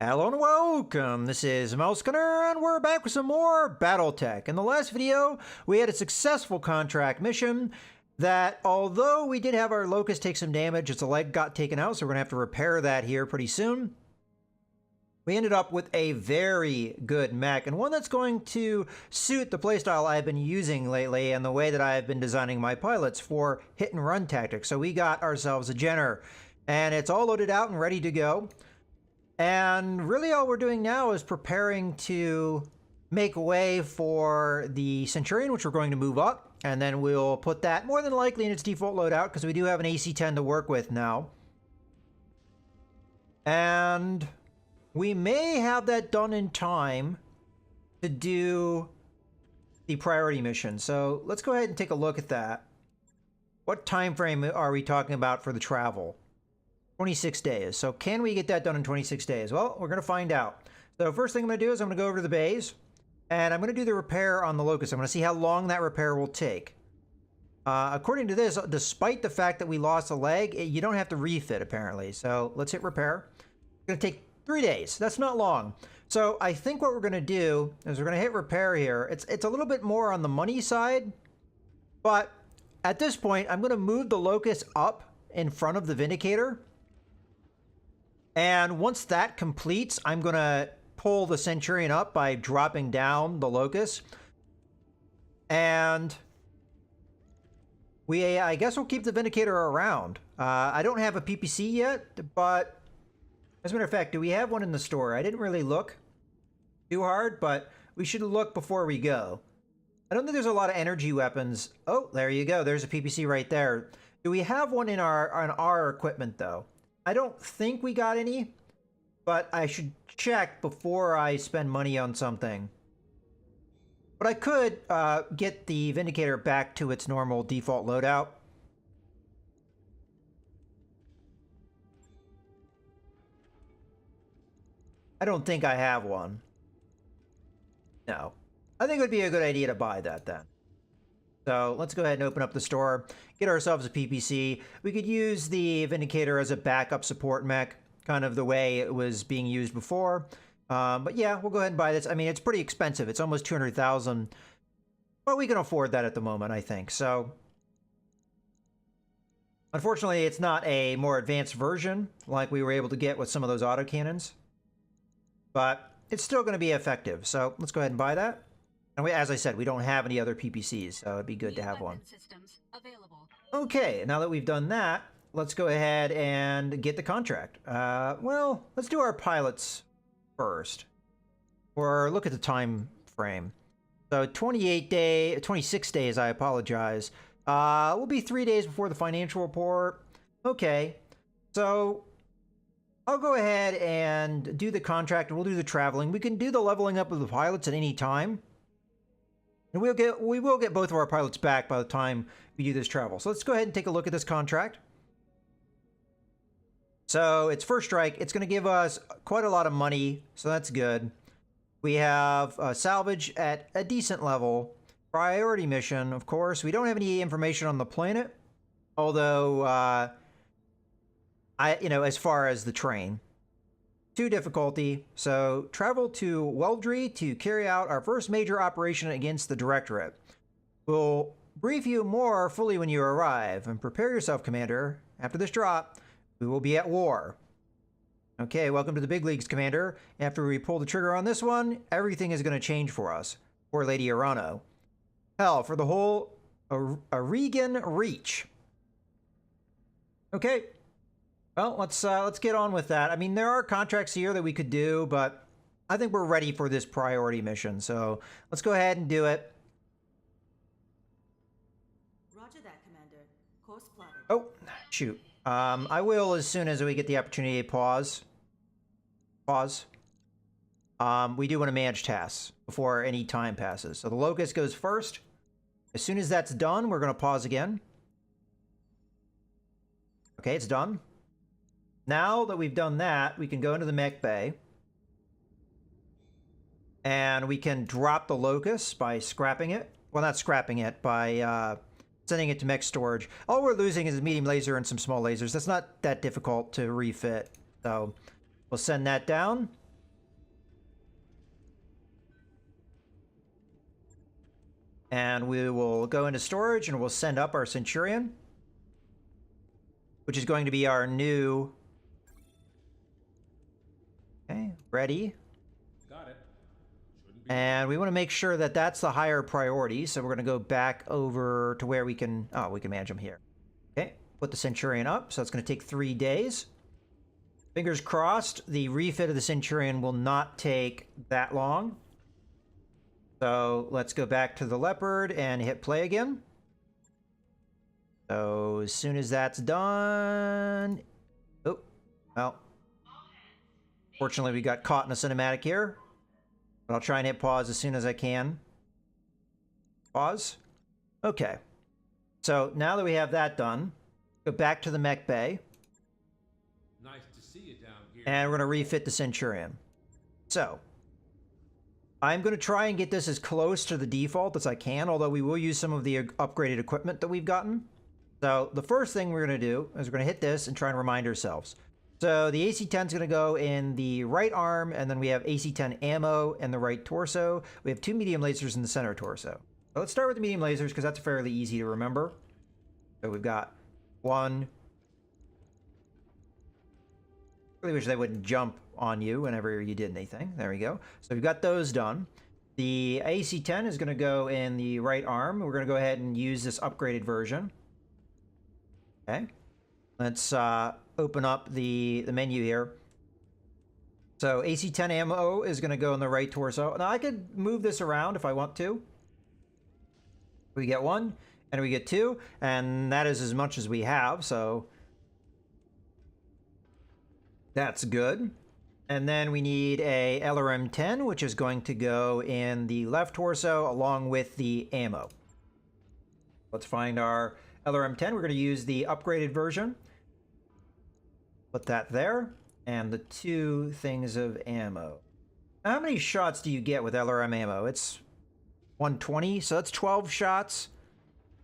Hello and welcome, this is Mercenary, and we're back with some more BattleTech. In the last video, we had a successful contract mission that, although we did have our Locust take some damage, its leg got taken out, so we're going to have to repair that here pretty soon. We ended up with a very good mech, and one that's going to suit the playstyle I've been using lately and the way that I've been designing my pilots for hit-and-run tactics. So we got ourselves a Jenner, and it's all loaded out and ready to go. And really all we're doing now is preparing to make way for the Centurion, which we're going to move up. And then we'll put that more than likely in its default loadout because we do have an AC-10 to work with now. And we may have that done in time to do the priority mission. So let's go ahead and take a look at that. What time frame are we talking about for the travel? 26 days. So can we get that done in 26 days? Well, we're going to find out. So first thing I'm going to do is I'm going to go over to the bays, and I'm going to do the repair on the Locust. I'm going to see how long that repair will take. According to this, despite the fact that we lost a leg, you don't have to refit, apparently. So let's hit repair. It's going to take 3 days. That's not long. So I think what we're going to do is we're going to hit repair here. It's a little bit more on the money side, but at this point, I'm going to move the Locust up in front of the Vindicator. And once that completes, I'm going to pull the Centurion up by dropping down the Locust. And I guess we'll keep the Vindicator around. I don't have a PPC yet, but as a matter of fact, do we have one in the store? I didn't really look too hard, but we should look before we go. I don't think there's a lot of energy weapons. Oh, there you go. There's a PPC right there. Do we have one in our equipment, though? I don't think we got any, but I should check before I spend money on something. But I could get the Vindicator back to its normal default loadout. I don't think I have one. No. I think it would be a good idea to buy that then. So let's go ahead and open up the store, get ourselves a PPC. We could use the Vindicator as a backup support mech, kind of the way it was being used before. But yeah, we'll go ahead and buy this. I mean, it's pretty expensive. It's almost 200,000, but we can afford that at the moment, I think. So unfortunately, it's not a more advanced version like we were able to get with some of those autocannons, but it's still going to be effective. So let's go ahead and buy that. And as I said, we don't have any other PPCs, so it'd be good to have one. Okay, now that we've done that, let's go ahead and get the contract. Well, let's do our pilots first. Or look at the time frame. So 26 days, I apologize. Will be 3 days before the financial report. Okay, so I'll go ahead and do the contract, and we'll do the traveling. We can do the leveling up of the pilots at any time. And we will get both of our pilots back by the time we do this travel. So let's go ahead and take a look at this contract. So it's first strike. It's going to give us quite a lot of money, so that's good. We have salvage at a decent level. Priority mission, of course. We don't have any information on the planet, although as far as the train. 2 difficulty, so travel to Weldry to carry out our first major operation against the Directorate. We'll brief you more fully when you arrive, and prepare yourself, Commander. After this drop, we will be at war. Okay, welcome to the big leagues, Commander. After we pull the trigger on this one, everything is going to change for us. Poor Lady Arano. Hell, for the whole Aregan Reach. Okay. Well, let's get on with that. I mean, there are contracts here that we could do, but I think we're ready for this priority mission. So let's go ahead and do it. Roger that, Commander. Course plotted. Oh, shoot. I will as soon as we get the opportunity to pause. Pause. We do want to manage tasks before any time passes. So the Locust goes first. As soon as that's done, we're going to pause again. Okay, it's done. Now that we've done that, we can go into the mech bay. And we can drop the Locust by scrapping it. Well, not scrapping it, by sending it to mech storage. All we're losing is a medium laser and some small lasers. That's not that difficult to refit. So we'll send that down. And we will go into storage and we'll send up our Centurion, which is going to be our new... Okay, ready. Got it. Shouldn't be. And we want to make sure that that's the higher priority. So we're going to go back over to where we can manage them here. Okay, put the Centurion up. So it's going to take 3 days. Fingers crossed, the refit of the Centurion will not take that long. So let's go back to the Leopard and hit play again. So as soon as that's done... Oh, well. Fortunately, we got caught in a cinematic here. But I'll try and hit pause as soon as I can. Pause. Okay. So now that we have that done, go back to the mech bay. Nice to see you down here. And we're going to refit the Centurion. So, I'm going to try and get this as close to the default as I can, although we will use some of the upgraded equipment that we've gotten. So, the first thing we're going to do is we're going to hit this and try and remind ourselves. So, the AC-10 is going to go in the right arm, and then we have AC-10 ammo in the right torso. We have 2 medium lasers in the center torso. So let's start with the medium lasers, because that's fairly easy to remember. So, we've got 1... Really wish they wouldn't jump on you whenever you did anything. There we go. So we've got those done. The AC-10 is going to go in the right arm. We're going to go ahead and use this upgraded version. Okay. Let's open up the menu here. So AC-10 ammo is going to go in the right torso. Now I could move this around if I want to. We get 1 and we get 2, and that is as much as we have, so that's good. And then we need a LRM-10, which is going to go in the left torso along with the ammo. Let's find our LRM-10. We're going to use the upgraded version. Put that there. And the 2 things of ammo. Now, how many shots do you get with LRM ammo? It's 120, so that's 12 shots.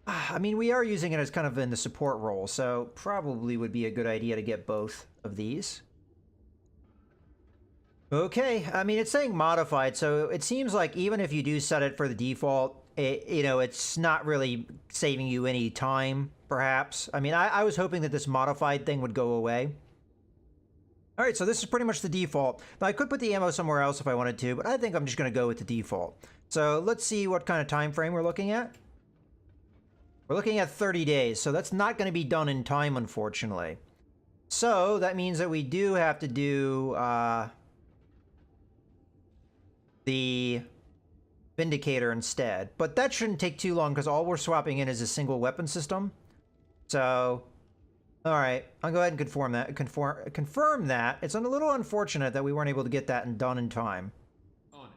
I mean, we are using it as kind of in the support role, so probably would be a good idea to get both of these. Okay, I mean, it's saying modified, so it seems like even if you do set it for the default, it's not really saving you any time, perhaps. I mean, I was hoping that this modified thing would go away. All right, so this is pretty much the default. Now, I could put the ammo somewhere else if I wanted to, but I think I'm just going to go with the default. So let's see what kind of time frame we're looking at. We're looking at 30 days, so that's not going to be done in time, unfortunately. So that means that we do have to do... the Vindicator instead. But that shouldn't take too long because all we're swapping in is a single weapon system. So, alright, I'll go ahead and confirm that. It's a little unfortunate that we weren't able to get that done in time. On it.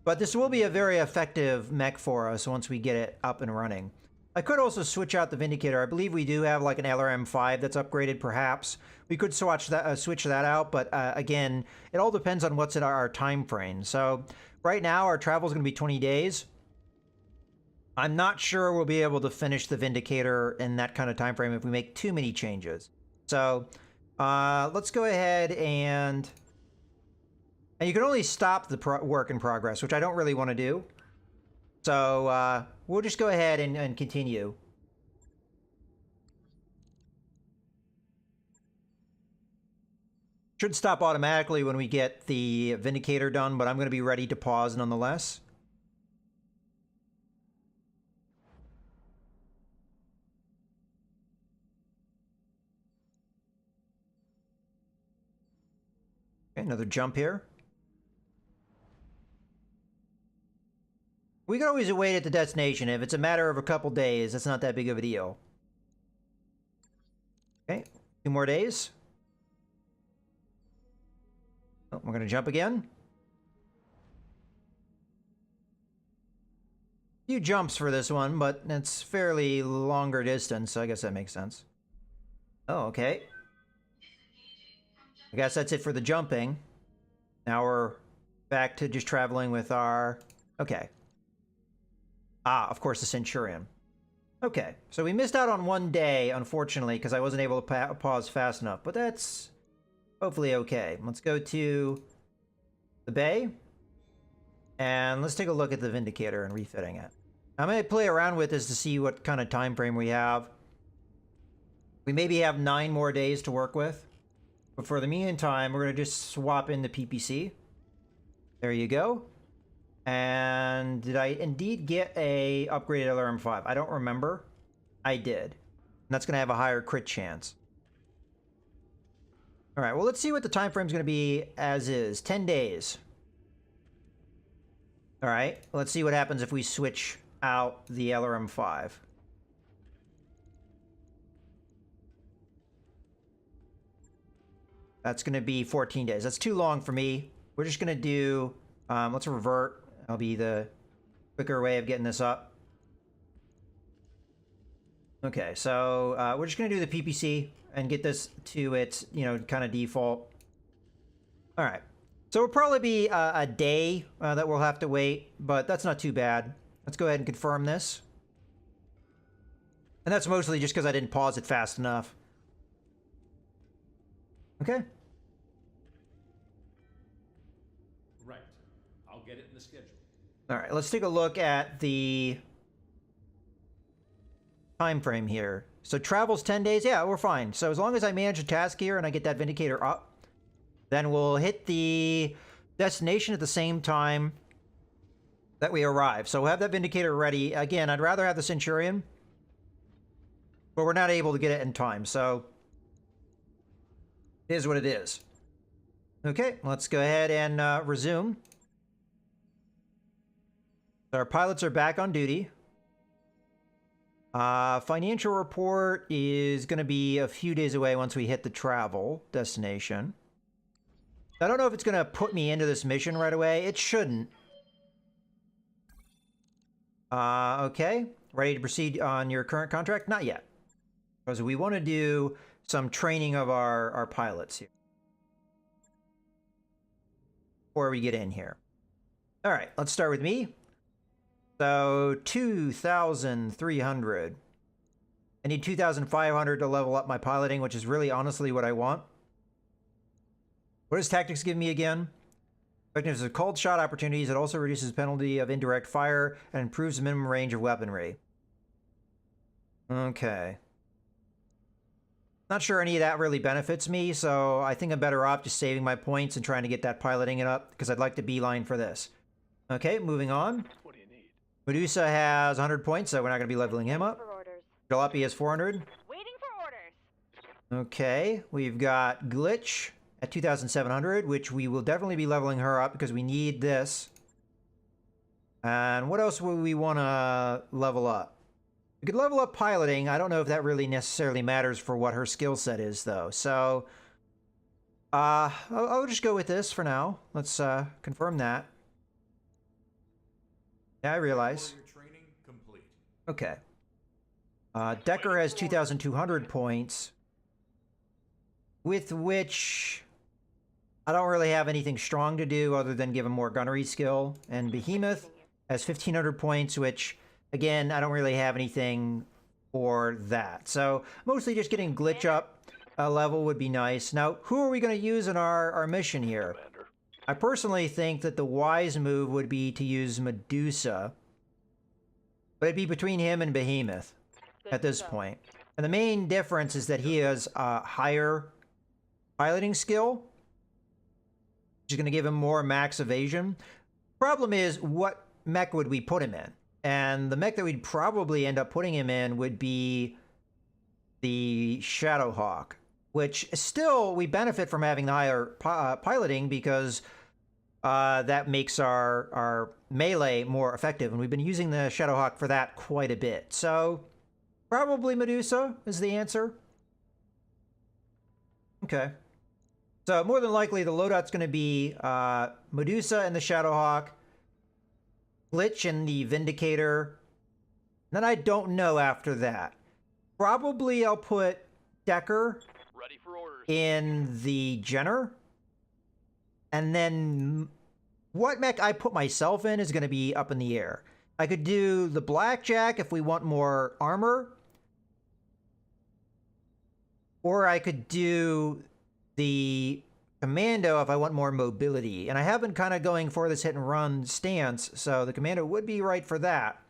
But this will be a very effective mech for us once we get it up and running. I could also switch out the Vindicator. I believe we do have like an LRM-5 that's upgraded, perhaps. We could switch that out, but again, it all depends on what's in our time frame. So right now, our travel is going to be 20 days. I'm not sure we'll be able to finish the Vindicator in that kind of time frame if we make too many changes. So let's go ahead and you can only stop the work in progress, which I don't really want to do. So we'll just go ahead and continue. Should stop automatically when we get the Vindicator done, but I'm going to be ready to pause nonetheless. Okay, another jump here. We can always wait at the destination. If it's a matter of a couple days, that's not that big of a deal. Okay, 2 more days. Oh, we're going to jump again. A few jumps for this one, but it's fairly longer distance, so I guess that makes sense. Oh, okay. I guess that's it for the jumping. Now we're back to just traveling with our... Okay. Ah, of course, the Centurion. Okay, so we missed out on 1 day, unfortunately, because I wasn't able to pause fast enough, but that's hopefully okay. Let's go to the bay, and let's take a look at the Vindicator and refitting it. I'm going to play around with this to see what kind of time frame we have. We maybe have 9 more days to work with. But for the meantime, we're going to just swap in the PPC. There you go. And did I indeed get a upgraded LRM-5? I don't remember. I did. And that's going to have a higher crit chance. All right, well, let's see what the time frame is going to be as is. 10 days. All right, let's see what happens if we switch out the LRM-5. That's going to be 14 days. That's too long for me. We're just going to do, let's revert. That'll be the quicker way of getting this up. Okay, so we're just going to do the PPC and get this to its, kind of default. All right. So it'll probably be a day that we'll have to wait, but that's not too bad. Let's go ahead and confirm this. And that's mostly just because I didn't pause it fast enough. Okay. Right. I'll get it in the schedule. All right, let's take a look at the time frame here. So travel's 10 days. Yeah, we're fine. So as long as I manage a task here and I get that Vindicator up, then we'll hit the destination at the same time that we arrive. So we'll have that Vindicator ready. Again, I'd rather have the Centurion, but we're not able to get it in time. So it is what it is. Okay, let's go ahead and resume. Our pilots are back on duty. Financial report is going to be a few days away once we hit the travel destination. I don't know if it's going to put me into this mission right away. It shouldn't. Okay. Ready to proceed on your current contract? Not yet. Because we want to do some training of our pilots here before we get in here. All right, let's start with me. So 2,300. I need 2,500 to level up my piloting, which is really honestly what I want. What does tactics give me again? Effectiveness of cold shot opportunities. It also reduces penalty of indirect fire and improves the minimum range of weaponry. Okay. Not sure any of that really benefits me, so I think I'm better off just saving my points and trying to get that piloting it up, because I'd like to beeline for this. Okay, moving on. What do you need? Medusa has 100 points, so we're not going to be leveling him up. Jalopy has 400. Waiting for orders. Okay, we've got Glitch at 2,700, which we will definitely be leveling her up because we need this. And what else would we want to level up? We could level up piloting. I don't know if that really necessarily matters for what her skill set is, though. So, I'll just go with this for now. Let's confirm that. Yeah, I realize. Training complete. Okay. Decker has 2,200 points, with which I don't really have anything strong to do other than give him more gunnery skill. And Behemoth has 1,500 points, which, again, I don't really have anything for that. So mostly just getting Glitch up a level would be nice. Now, who are we going to use in our mission here? Commander. I personally think that the wise move would be to use Medusa, but it'd be between him and Behemoth at this point. And the main difference is that he has a higher piloting skill, which is going to give him more max evasion. Problem is, what mech would we put him in? And the mech that we'd probably end up putting him in would be the Shadowhawk, which still we benefit from having the higher piloting because that makes our melee more effective, and we've been using the Shadowhawk for that quite a bit. So probably Medusa is the answer. Okay. So more than likely the loadout's going to be Medusa and the Shadowhawk, Glitch and the Vindicator. Then I don't know after that. Probably I'll put Decker Ready for orders. in the Jenner. And then what mech I put myself in is going to be up in the air. I could do the Blackjack if we want more armor. Or I could do the Commando if I want more mobility. And I have been kind of going for this hit and run stance, so the Commando would be right for that.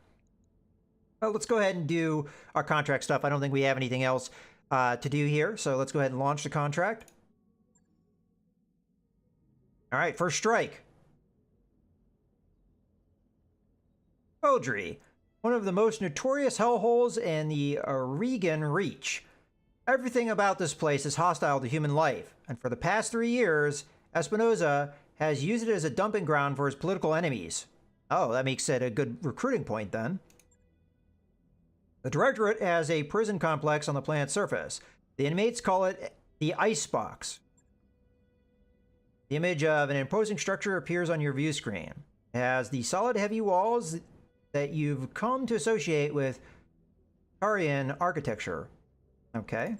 Let's go ahead and do our contract stuff. I don't think we have anything else to do here, so let's go ahead and launch the contract. All right, first strike. Eldry, one of the most notorious hellholes in the Regan Reach. Everything about this place is hostile to human life, and for the past 3 years, Espinosa has used it as a dumping ground for his political enemies. Oh, that makes it a good recruiting point then. The Directorate has a prison complex on the planet's surface. The inmates call it the Icebox. The image of an imposing structure appears on your view screen. It has the solid, heavy walls that you've come to associate with Tarian architecture. Okay.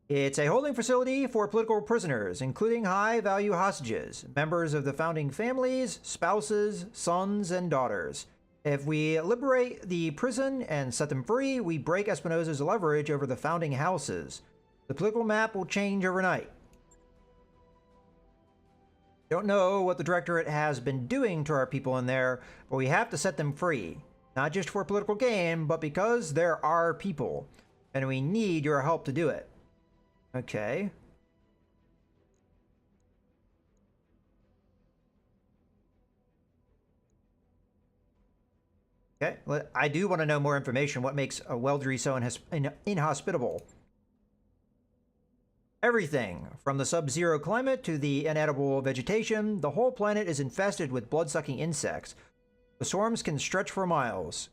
It's a holding facility for political prisoners, including high-value hostages, members of the founding families, spouses, sons, and daughters. If we liberate the prison and set them free, we break Espinosa's leverage over the founding houses. The political map will change overnight. Don't know what the Directorate has been doing to our people in there, but we have to set them free. Not just for political gain, but because they're our people, and we need your help to do it. Okay. Okay, I do want to know more information. What makes a Weldry so inhospitable? Everything, from the sub-zero climate to the inedible vegetation, the whole planet is infested with blood-sucking insects. The swarms can stretch for miles.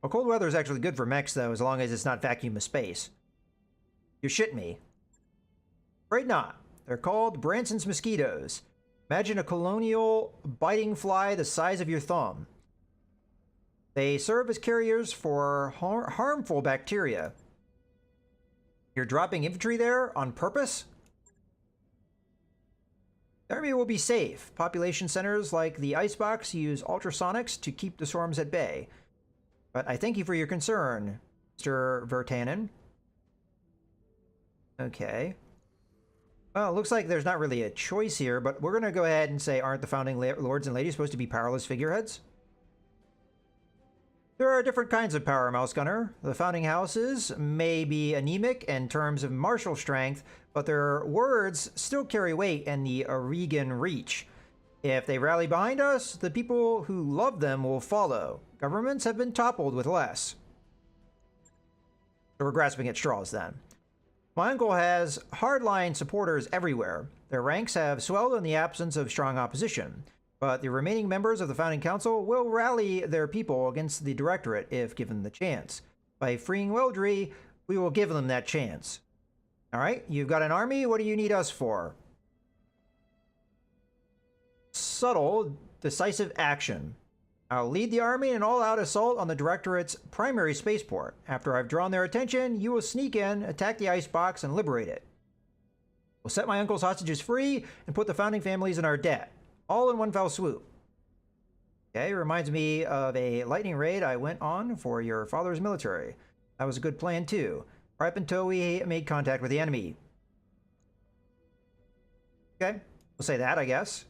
Well, cold weather is actually good for mechs, though, as long as it's not vacuum of space. You're shitting me. Afraid not. They're called Branson's mosquitoes. Imagine a colonial biting fly the size of your thumb. They serve as carriers for harmful bacteria. You're dropping infantry there on purpose? The army will be safe. Population centers like the Icebox use ultrasonics to keep the swarms at bay. But I thank you for your concern, Mr. Vertanen. Okay. Well, it looks like there's not really a choice here, but we're going to go ahead and say, aren't the founding lords and ladies supposed to be powerless figureheads? There are different kinds of power, Mouse Gunner. The founding houses may be anemic in terms of martial strength, but their words still carry weight in the Regan Reach. If they rally behind us, the people who love them will follow. Governments have been toppled with less. So we're grasping at straws then. My uncle has hardline supporters everywhere. Their ranks have swelled in the absence of strong opposition. But the remaining members of the Founding Council will rally their people against the Directorate if given the chance. By freeing Weldry, we will give them that chance. Alright, you've got an army, what do you need us for? Subtle, decisive action. I'll lead the army in an all-out assault on the Directorate's primary spaceport. After I've drawn their attention, you will sneak in, attack the Icebox, and liberate it. We'll set my uncle's hostages free and put the founding families in our debt. All in one fell swoop. Okay, reminds me of a lightning raid I went on for your father's military. That was a good plan too. Right up until we made contact with the enemy. Okay, we'll say that, I guess.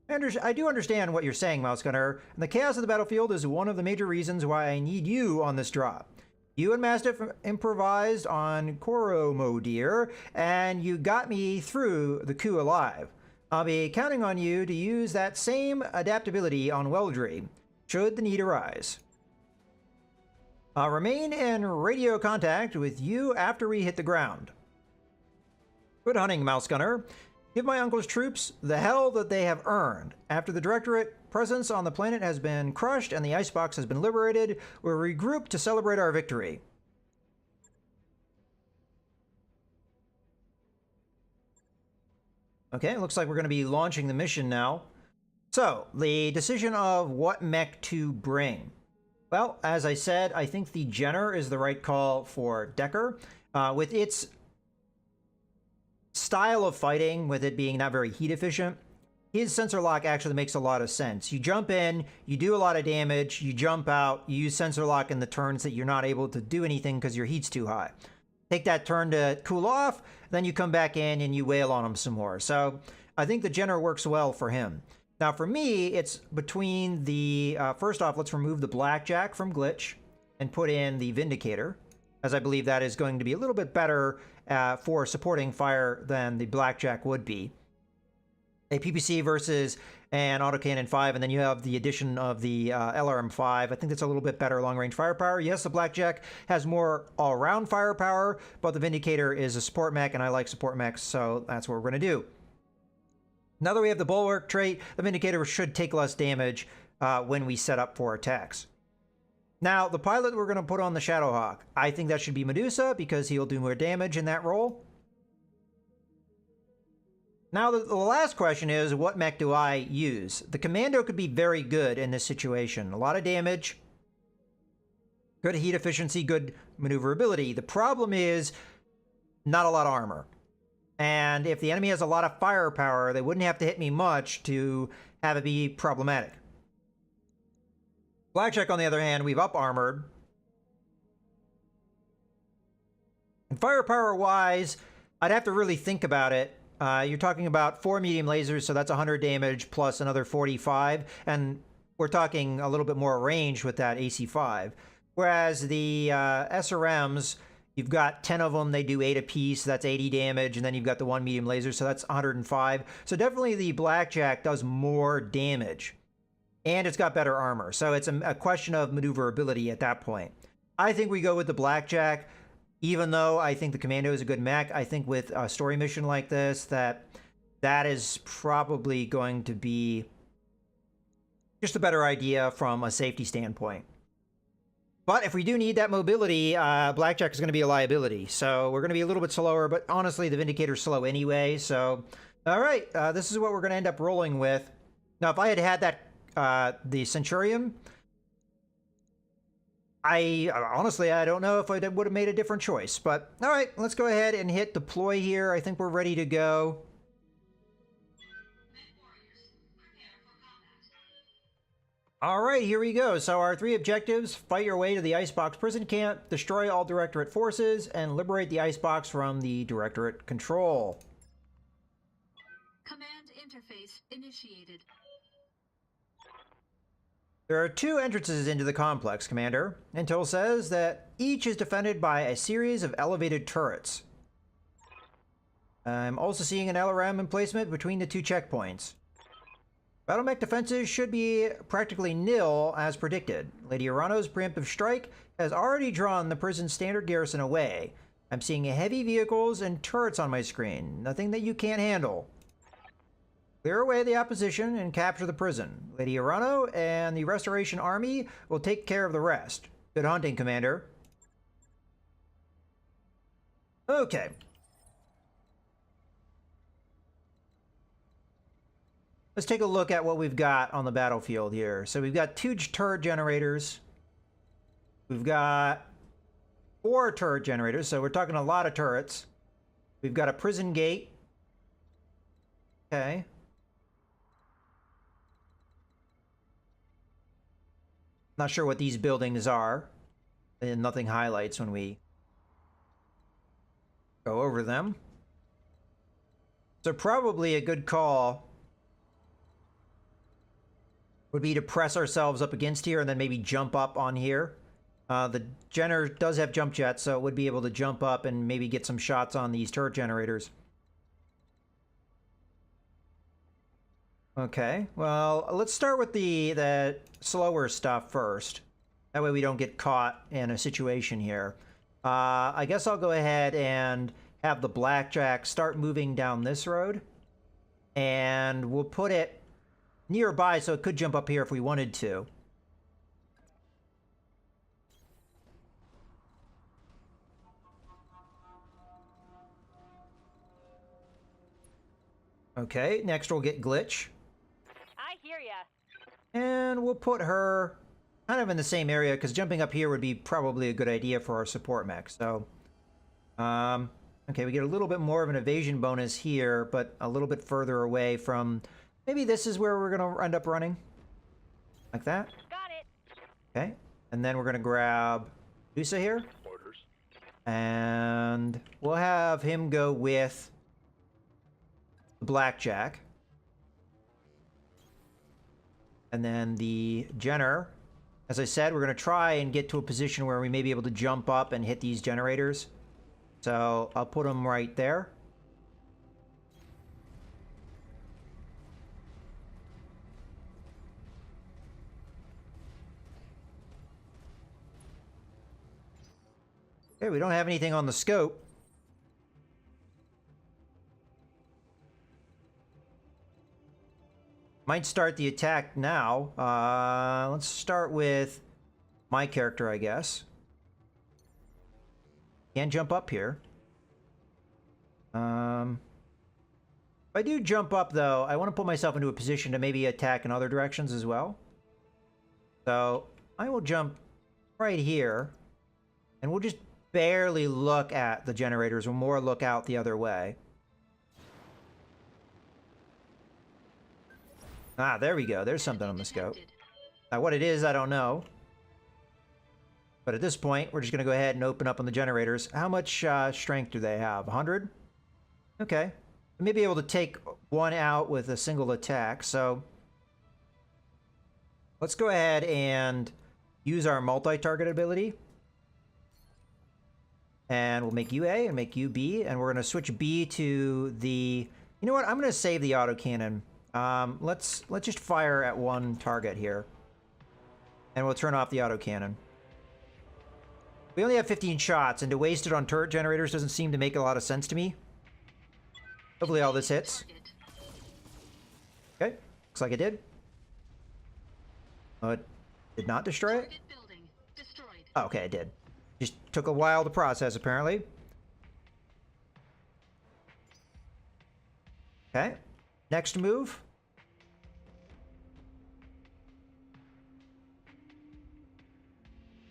I do understand what you're saying, Mouse Gunner, and the chaos of the battlefield is one of the major reasons why I need you on this drop. You and Mastiff improvised on Koromodir, and you got me through the coup alive. I'll be counting on you to use that same adaptability on Weldry, should the need arise. I'll remain in radio contact with you after we hit the ground. Good hunting, Mouse Gunner. Give my uncle's troops the hell that they have earned. After the Directorate presence on the planet has been crushed and the Icebox has been liberated, we'll regroup to celebrate our victory. Okay, it looks like we're going to be launching the mission now. So, the decision of what mech to bring. Well, as I said, I think the Jenner is the right call for Decker. With its style of fighting, with it being not very heat efficient, his sensor lock actually makes a lot of sense. You jump in, you do a lot of damage, you jump out, you use sensor lock in the turns that you're not able to do anything because your heat's too high. Take that turn to cool off, then you come back in and you wail on him some more. So I think the Jenner works well for him. Now for me, it's between the, first off, let's remove the Blackjack from Glitch and put in the Vindicator, as I believe that is going to be a little bit better for supporting fire than the Blackjack would be. A PPC versus an autocannon 5, and then you have the addition of the LRM 5. I think that's a little bit better long-range firepower. Yes, the Blackjack has more all-around firepower, but the Vindicator is a support mech, and I like support mechs, so that's what we're going to do. Now that we have the Bulwark trait, the Vindicator should take less damage when we set up for attacks. Now, the pilot we're going to put on the Shadowhawk. I think that should be Medusa, because he'll do more damage in that role. Now, the last question is, what mech do I use? The Commando could be very good in this situation. A lot of damage, good heat efficiency, good maneuverability. The problem is not a lot of armor. And if the enemy has a lot of firepower, they wouldn't have to hit me much to have it be problematic. Blackjack, on the other hand, we've up-armored. And firepower-wise, I'd have to really think about it. You're talking about 4 medium lasers, so that's 100 damage plus another 45, and we're talking a little bit more range with that AC5. Whereas the SRMs, you've got 10 of them, they do 8 apiece, that's 80 damage, and then you've got the 1 medium laser, so that's 105. So definitely the Blackjack does more damage, and it's got better armor. So it's a question of maneuverability at that point. I think we go with the Blackjack. Even though I think the Commando is a good mech, I think with a story mission like this, that is probably going to be just a better idea from a safety standpoint. But if we do need that mobility, Blackjack is going to be a liability. So we're going to be a little bit slower, but honestly, the Vindicator's slow anyway. So, all right, this is what we're going to end up rolling with. Now, if I had had that, the Centurion, honestly, I don't know if I would have made a different choice, but all right, let's go ahead and hit deploy here. I think we're ready to go. All right, here we go. So our 3 objectives: fight your way to the Icebox prison camp, destroy all Directorate forces, and liberate the Icebox from the Directorate control. Command interface initiated. There are 2 entrances into the complex, Commander. Intel says that each is defended by a series of elevated turrets. I'm also seeing an LRM emplacement between the 2 checkpoints. BattleTech defenses should be practically nil as predicted. Lady Urano's preemptive strike has already drawn the prison's standard garrison away. I'm seeing heavy vehicles and turrets on my screen. Nothing that you can't handle. Clear away the opposition and capture the prison. Lady Urano and the Restoration Army will take care of the rest. Good hunting, Commander. Okay. Let's take a look at what we've got on the battlefield here. So we've got 2 turret generators. We've got 4 turret generators, so we're talking a lot of turrets. We've got a prison gate. Okay. Not sure what these buildings are, and nothing highlights when we go over them. So probably a good call would be to press ourselves up against here and then maybe jump up on here. The Jenner does have jump jets, so it would be able to jump up and maybe get some shots on these turret generators. Okay, well, let's start with the slower stuff first. That way we don't get caught in a situation here. I guess I'll go ahead and have the Blackjack start moving down this road. And we'll put it nearby so it could jump up here if we wanted to. Okay, next we'll get Glitch. I hear ya. And we'll put her kind of in the same area, because jumping up here would be probably a good idea for our support mech. So, okay, we get a little bit more of an evasion bonus here, but a little bit further away from... Maybe this is where we're going to end up running. Like that. Got it. Okay, and then we're going to grab Medusa here. Orders. And we'll have him go with the Blackjack. And then the Jenner. As I said, we're going to try and get to a position where we may be able to jump up and hit these generators. So I'll put them right there. Okay, we don't have anything on the scope. Might start the attack now. Let's start with my character, I guess. Can't jump up here. If I do jump up, though, I want to put myself into a position to maybe attack in other directions as well. So I will jump right here, and we'll just barely look at the generators. We'll more look out the other way. Ah, there we go. There's something on the scope. Now, what it is, I don't know. But at this point, we're just going to go ahead and open up on the generators. How much strength do they have? 100? Okay. We may be able to take one out with a single attack, so let's go ahead and use our multi-target ability. And we'll make you A and make you B, and we're going to switch B to the... You know what? I'm going to save the autocannon. Let's just fire at one target here. And we'll turn off the autocannon. We only have 15 shots, and to waste it on turret generators doesn't seem to make a lot of sense to me. Hopefully all this hits. Okay, looks like it did. Oh, it did not destroy it? Oh, okay, it did. Just took a while to process, apparently. Okay, next move.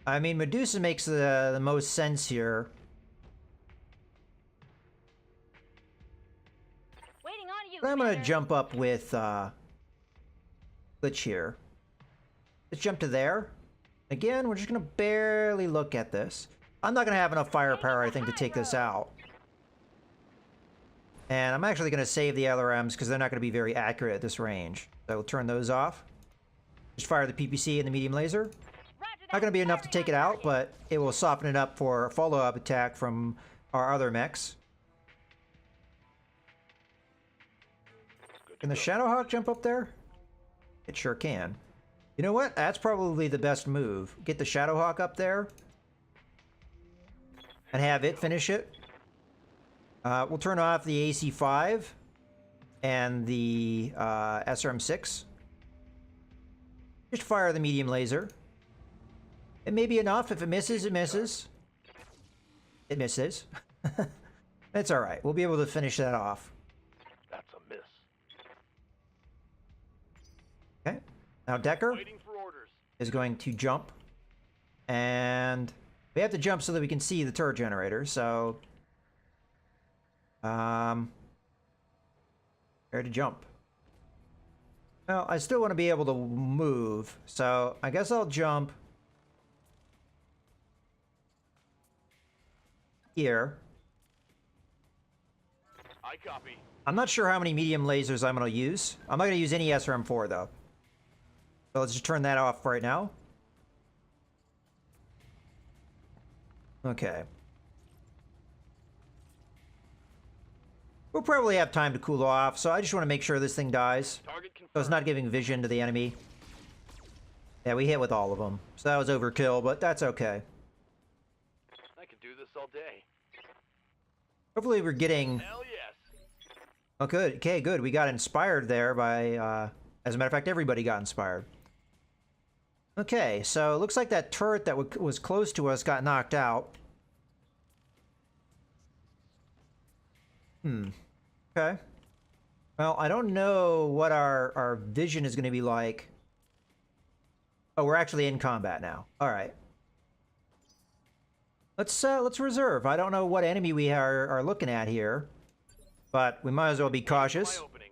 I mean, Medusa makes the most sense here. Waiting on you, But I'm going to Commander. jump up with Glitch here. Let's jump to there. Again, we're just going to barely look at this. I'm not going to have enough firepower, I think, to take this out. And I'm actually going to save the LRMs because they're not going to be very accurate at this range. So we'll turn those off. Just fire the PPC and the medium laser. Roger that. Not going to be enough to Firing take it on out, target. but it will soften it up for a follow-up attack from our other mechs. Can the Shadowhawk jump up there? It sure can. You know what? That's probably the best move. Get the Shadowhawk up there and have it finish it. We'll turn off the AC-5 and the SRM-6. Just fire the medium laser. It may be enough. If it misses, it misses. It misses. That's all right. We'll be able to finish that off. That's a miss. Okay. Now Decker Waiting for orders. is going to jump. And we have to jump so that we can see the turret generator. So, where to jump? Well, I still want to be able to move. So I guess I'll jump here. I copy. I'm not sure how many medium lasers I'm going to use. I'm not going to use any SRM-4 though. So let's just turn that off right now. Okay. We'll probably have time to cool off, so I just want to make sure this thing dies. Target confirmed. So it's not giving vision to the enemy. Yeah, we hit with all of them. So that was overkill, but that's okay. I could do this all day. Hopefully we're getting... Hell yes. Oh, good. Okay, good. We got inspired there by... As a matter of fact, everybody got inspired. Okay, so it looks like that turret that was close to us got knocked out. Okay. Well, I don't know what our vision is going to be like. Oh, we're actually in combat now. All right. Let's reserve. I don't know what enemy we are looking at here, but we might as well be cautious. My opening.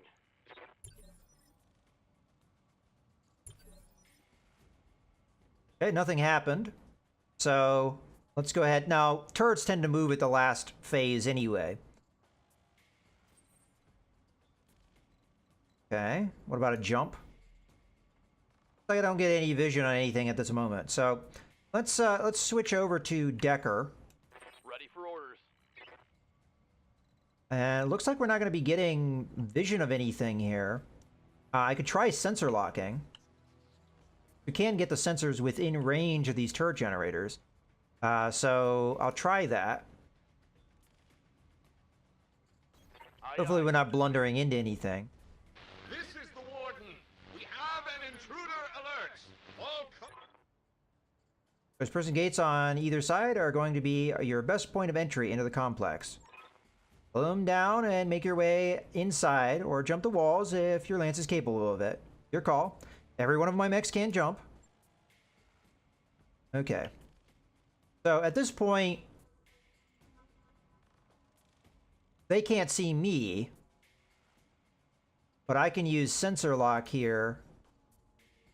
Okay, nothing happened. So let's go ahead. Now, turrets tend to move at the last phase anyway. Okay, what about a jump? I don't get any vision on anything at this moment. So let's switch over to Decker. Ready for orders. And it looks like we're not going to be getting vision of anything here. I could try sensor locking. We can get the sensors within range of these turret generators. So I'll try that. Hopefully we're not blundering into anything. This is the Warden. We have an intruder alert. All Those person gates on either side are going to be your best point of entry into the complex. Pull them down and make your way inside, or jump the walls if your lance is capable of it. Your call. Every one of my mechs can jump. Okay. So at this point, they can't see me, but I can use sensor lock here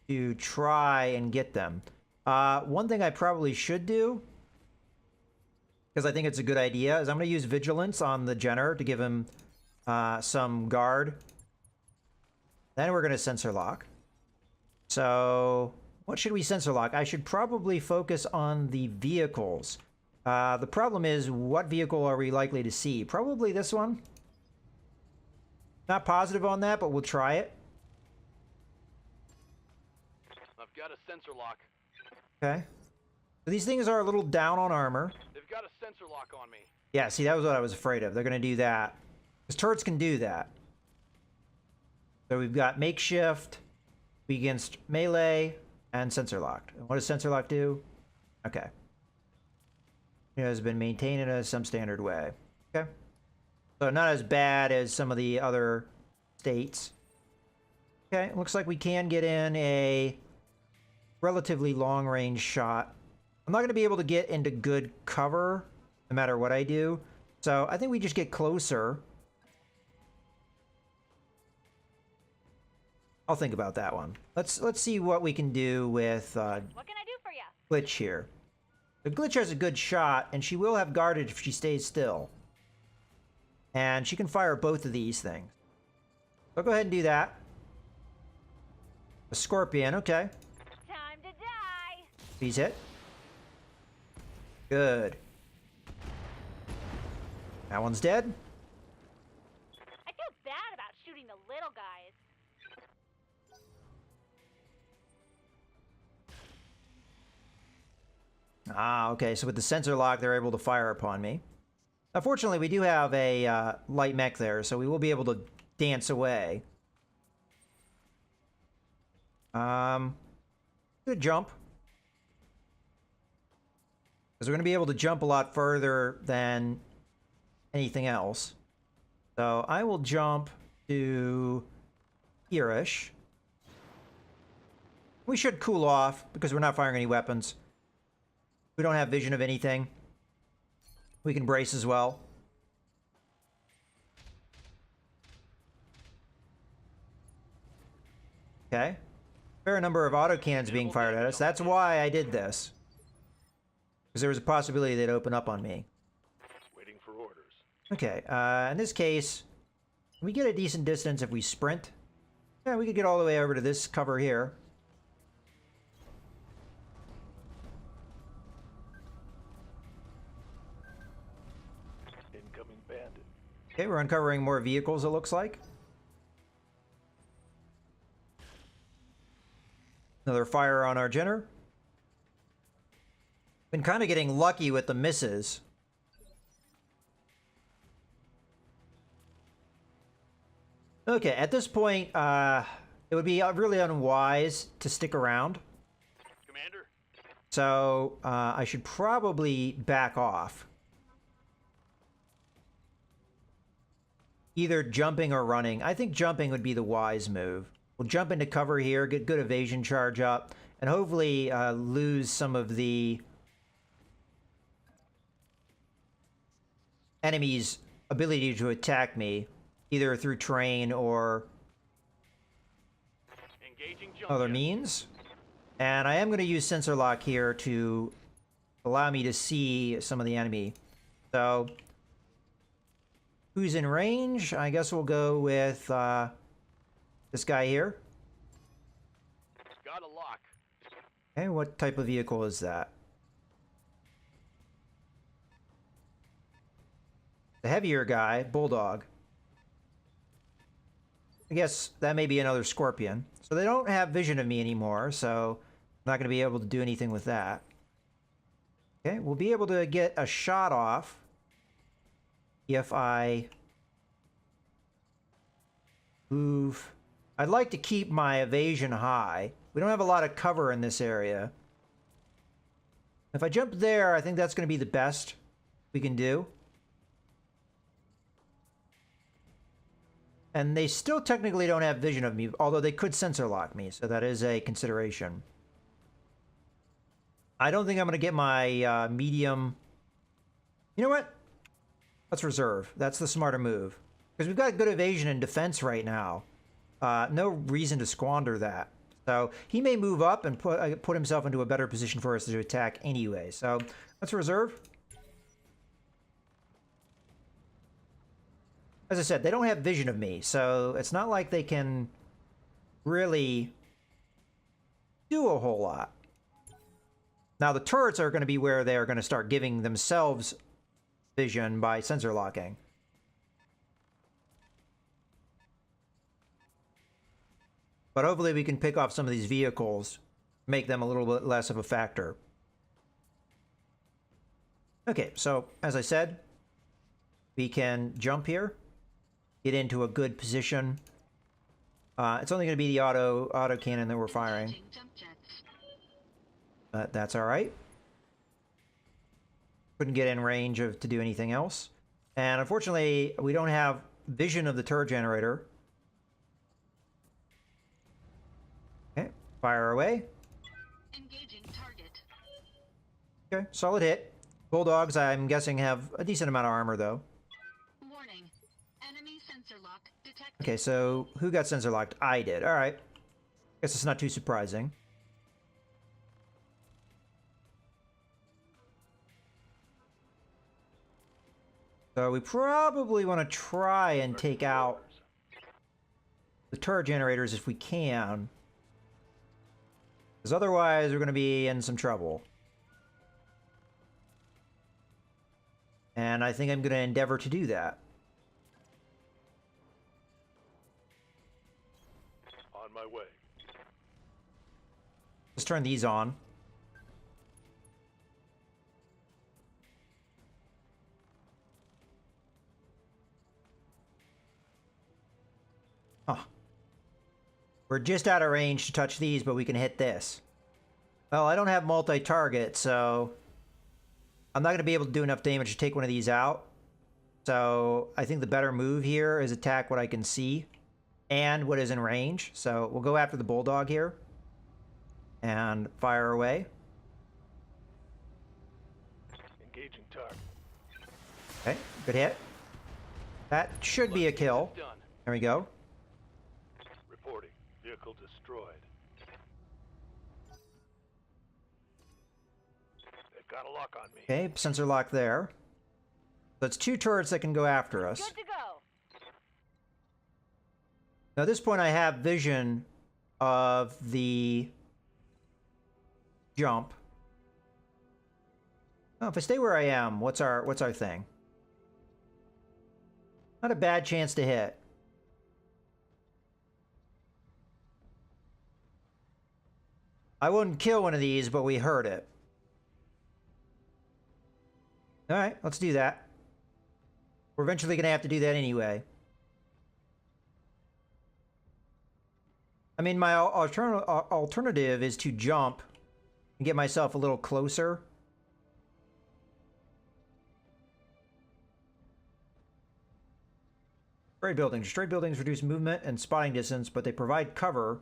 to try and get them. One thing I probably should do, because I think it's a good idea, is I'm going to use vigilance on the Jenner to give him some guard. Then we're going to sensor lock. So what should we sensor lock? I should probably focus on the vehicles. The problem is, what vehicle are we likely to see? Probably this one. Not positive on that, but we'll try it. I've got a sensor lock. Okay. So these things are a little down on armor. They've got a sensor lock on me. Yeah, see, that was what I was afraid of. They're going to do that. Because turrets can do that. So we've got makeshift against melee and sensor locked. And what does sensor lock do? Okay. It has been maintained in a some standard way. Okay. So not as bad as some of the other states. Okay, looks like we can get in a relatively long-range shot. I'm not going to be able to get into good cover no matter what I do. So I think we just get closer. I'll think about that one. Let's see what we can do with What can I do for you? Glitch here. The Glitch has a good shot, and she will have guarded if she stays still. And she can fire both of these things. So go ahead and do that. A Scorpion, okay. Time to die. He's hit. Good. That one's dead. I feel bad about shooting the little guys. Ah, okay, so with the sensor lock, they're able to fire upon me. Unfortunately, we do have a light mech there, so we will be able to dance away. Good jump. Because we're going to be able to jump a lot further than anything else. So I will jump to here-ish. We should cool off, because we're not firing any weapons. We don't have vision of anything. We can brace as well. Okay. Fair number of autocannons being fired at us. That's why I did this. Because there was a possibility they'd open up on me. Waiting for orders. Okay, in this case, we get a decent distance if we sprint. Yeah, we could get all the way over to this cover here. Incoming bandit. Okay, we're uncovering more vehicles, it looks like. Another fire on our Jenner. Been kind of getting lucky with the misses. Okay, at this point, it would be really unwise to stick around. Commander? So, I should probably back off. Either jumping or running. I think jumping would be the wise move. We'll jump into cover here, get good evasion charge up, and hopefully lose some of the enemy's ability to attack me, either through terrain or Engaging jump other jet. means. And I am going to use sensor lock here to allow me to see some of the enemy. So, who's in range? I guess we'll go with this guy here. Got a lock. Okay, what type of vehicle is that? The heavier guy, Bulldog. I guess that may be another Scorpion. So they don't have vision of me anymore, so I'm not going to be able to do anything with that. Okay, we'll be able to get a shot off if I move. I'd like to keep my evasion high. We don't have a lot of cover in this area. If I jump there, I think that's going to be the best we can do. And they still technically don't have vision of me, although they could sensor lock me, so that is a consideration. I don't think I'm going to get my medium... You know what? Let's reserve. That's the smarter move. Because we've got good evasion and defense right now. No reason to squander that. So he may move up and put himself into a better position for us to attack anyway. So let's reserve. As I said, they don't have vision of me, so it's not like they can really do a whole lot. Now, the turrets are going to be where they're going to start giving themselves vision by sensor locking. But hopefully we can pick off some of these vehicles, make them a little bit less of a factor. Okay, so as I said, we can jump here, get into a good position. It's only going to be the auto cannon that we're firing. Engaging jump jets. But that's all right. Couldn't get in range to do anything else. And unfortunately, we don't have vision of the turret generator. Okay, fire away. Engaging target. Okay, solid hit. Bulldogs, I'm guessing, have a decent amount of armor, though. Warning. Enemy sensor lock detected. Okay, so who got sensor locked? I did. All right. Guess it's not too surprising. So we probably want to try and take out the turret generators if we can. Because otherwise we're going to be in some trouble. And I think I'm going to endeavor to do that. On my way. Let's turn these on. Huh. We're just out of range to touch these, but we can hit this. Well, I don't have multi-target, so I'm not going to be able to do enough damage to take one of these out. So I think the better move here is attack what I can see and what is in range. So we'll go after the Bulldog here and fire away. Engaging target. Okay, good hit. That should be a kill. Done. There we go. Reporting. Vehicle destroyed. They've got a lock on me. Okay, sensor lock there. So it's two turrets that can go after us. Good to go. Now at this point I have vision of the jump. Oh, if I stay where I am, what's our thing? Not a bad chance to hit. I wouldn't kill one of these, but we heard it. Alright, let's do that. We're eventually going to have to do that anyway. I mean, my alternative is to jump and get myself a little closer. Destroyed buildings. Destroyed buildings reduce movement and spotting distance, but they provide cover.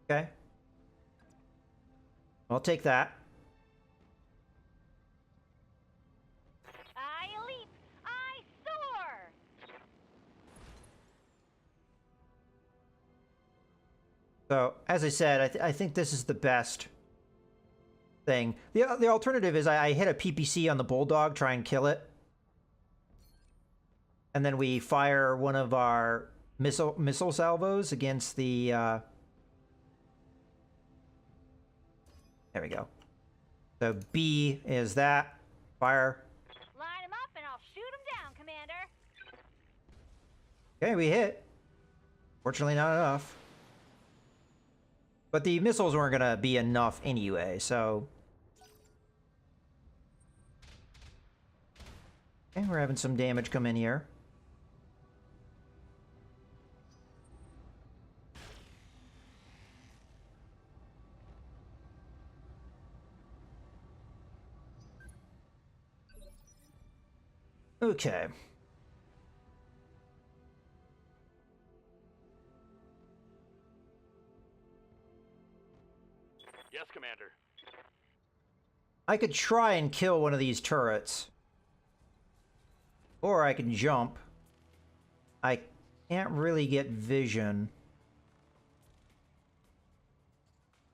Okay. I'll take that. I leap. I soar. So, as I said, I think this is the best thing. The alternative is I hit a PPC on the Bulldog, try and kill it. And then we fire one of our missile salvos against the... There we go. So B is that. Fire. Line them up and I'll shoot them down, Commander. Okay, we hit. Fortunately, not enough. But the missiles weren't going to be enough anyway, so... Okay, we're having some damage come in here. Okay. Yes, Commander. I could try and kill one of these turrets. Or I can jump. I can't really get vision.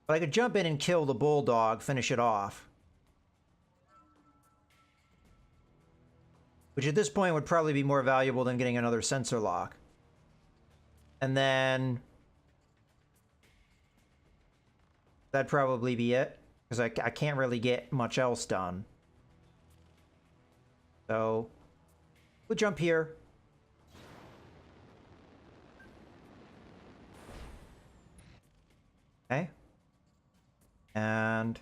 But I could jump in and kill the bulldog, finish it off. Which at this point would probably be more valuable than getting another sensor lock. And then... that'd probably be it. Because I can't really get much else done. So... we'll jump here. Okay. And...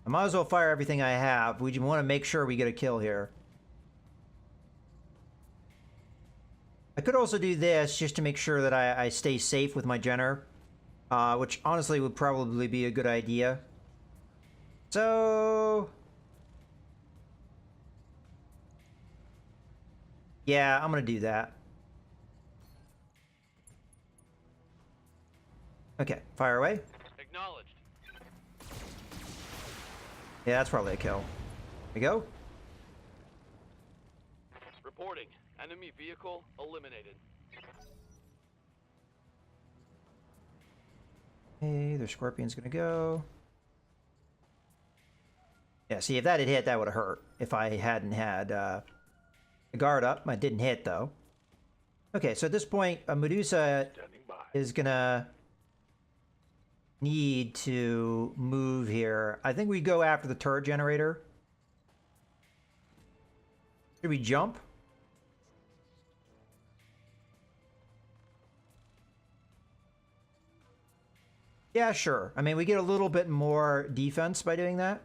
I might as well fire everything I have. We want to make sure we get a kill here. I could also do this just to make sure that I stay safe with my Jenner. Which honestly would probably be a good idea. So... yeah, I'm gonna do that. Okay, fire away. Acknowledged. Yeah, that's probably a kill. There we go. Reporting. Enemy vehicle eliminated. Hey, their Scorpion's gonna go. Yeah, see, if that had hit, that would have hurt. If I hadn't had the guard up. I didn't hit, though. Okay, so at this point, Medusa Standing by. is gonna need to move here. I think we go after the turret generator. Should we jump? Yeah, sure. I mean, we get a little bit more defense by doing that.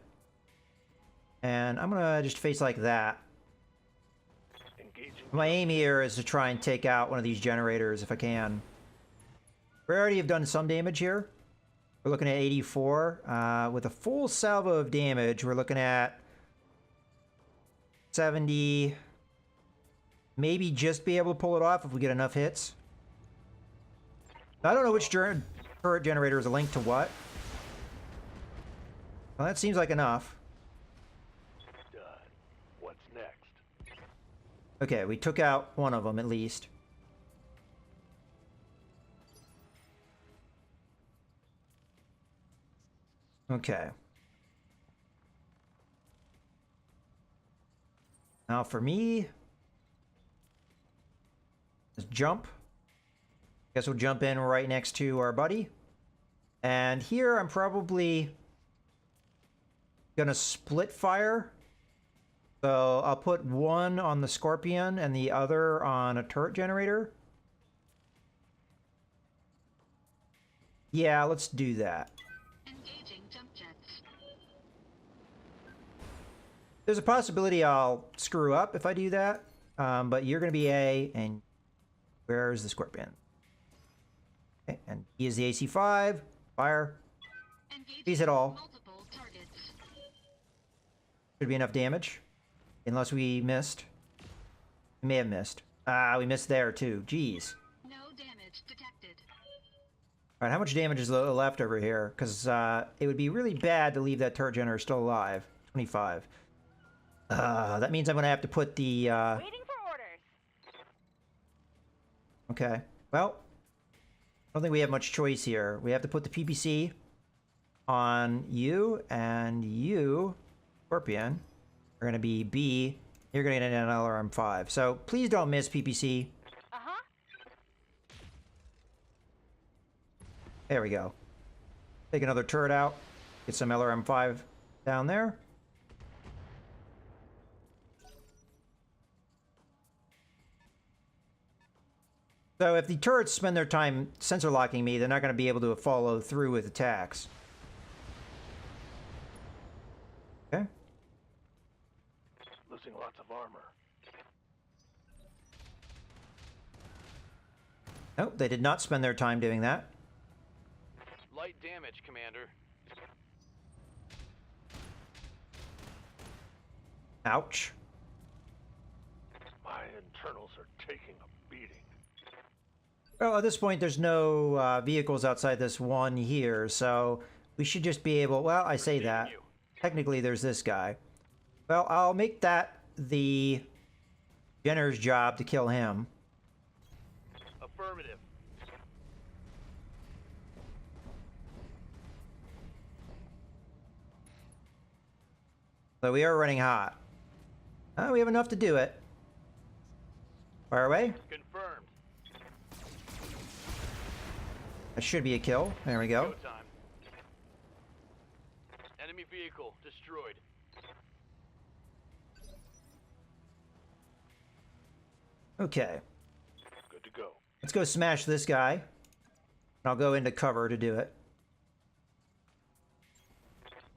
And I'm gonna just face like that. Engaging. My aim here is to try and take out one of these generators if I can. We already have done some damage here. We're looking at 84. With a full salvo of damage, we're looking at 70. Maybe just be able to pull it off if we get enough hits. I don't know which turret generator is a link to what. Well, that seems like enough. Done. What's next? Okay, we took out one of them at least. Okay. Now for me, let's jump. Guess we'll jump in right next to our buddy. And here I'm probably gonna split fire. So I'll put one on the Scorpion and the other on a turret generator. Yeah, let's do that. Engaging jump jets. There's a possibility I'll screw up if I do that. But you're gonna be A, and where's the Scorpion? Okay, and he is the AC-5. Fire. Engaging These hit all. multiple targets. Should be enough damage. Unless we missed. We may have missed. Ah, we missed there too. Jeez. No damage detected. Alright, how much damage is left over here? Because it would be really bad to leave that turret generator still alive. 25. That means I'm going to have to put the... Waiting for orders. Okay. Well, I don't think we have much choice here. We have to put the PPC on you, and you, Scorpion, are going to be B. You're going to get an LRM-5. So please don't miss PPC. There we go. Take another turret out. Get some LRM-5 down there. So if the turrets spend their time sensor locking me, they're not going to be able to follow through with attacks. Okay. Losing lots of armor. Nope, they did not spend their time doing that. Light damage, Commander. Ouch. My internals are taking a beating. Well, at this point, there's no vehicles outside this one here, so we should just be able... Well, I say that. Technically, there's this guy. Well, I'll make that the Jenner's job to kill him. Affirmative. So we are running hot. We have enough to do it. Fire away. Confirmed. That should be a kill. There we go. Go time. Enemy vehicle destroyed. Okay. Good to go. Let's go smash this guy. And I'll go into cover to do it.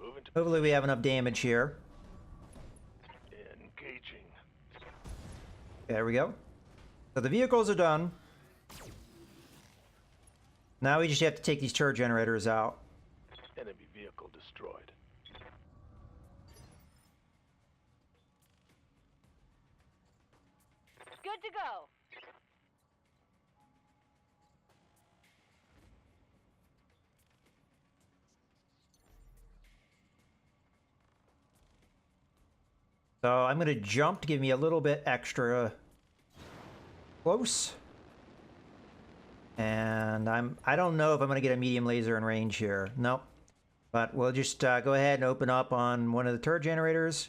Moving to Hopefully we have enough damage here. engaging. There we go. So the vehicles are done. Now we just have to take these turret generators out. Enemy vehicle destroyed. Good to go. So I'm going to jump to give me a little bit extra close. And I don't know if I'm going to get a medium laser in range here. Nope. But we'll just go ahead and open up on one of the turret generators.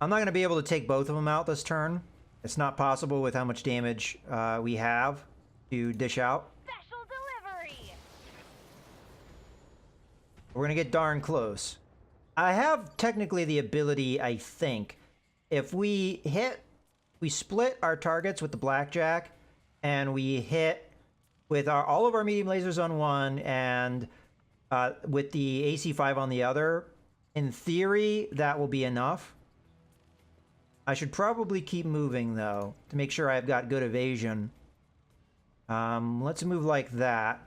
I'm not going to be able to take both of them out this turn. It's not possible with how much damage we have to dish out. Special delivery. We're going to get darn close. I have technically the ability, I think, if we split our targets with the blackjack, and we hit with all of our medium lasers on one and with the AC-5 on the other, in theory, that will be enough. I should probably keep moving, though, to make sure I've got good evasion. Let's move like that.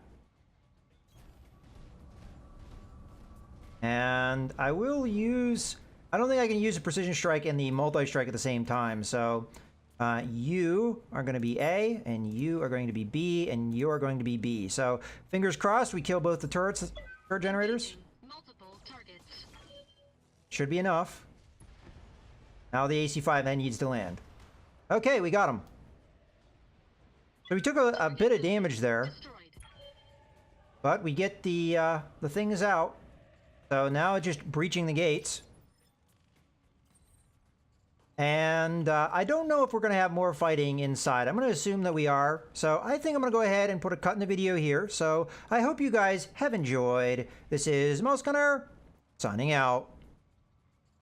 And I will use... I don't think I can use a precision strike and the multi-strike at the same time, so... you are going to be A, and you are going to be B, and you are going to be B. So, fingers crossed, we kill both the turret generators. Multiple targets. Should be enough. Now the AC-5 then needs to land. Okay, we got him. So we took a bit of damage there, Destroyed. but we get the things out. So now it's just breaching the gates. And I don't know if we're going to have more fighting inside. I'm going to assume that we are. So I think I'm going to go ahead and put a cut in the video here. So I hope you guys have enjoyed. This is Mouse Gunner signing out.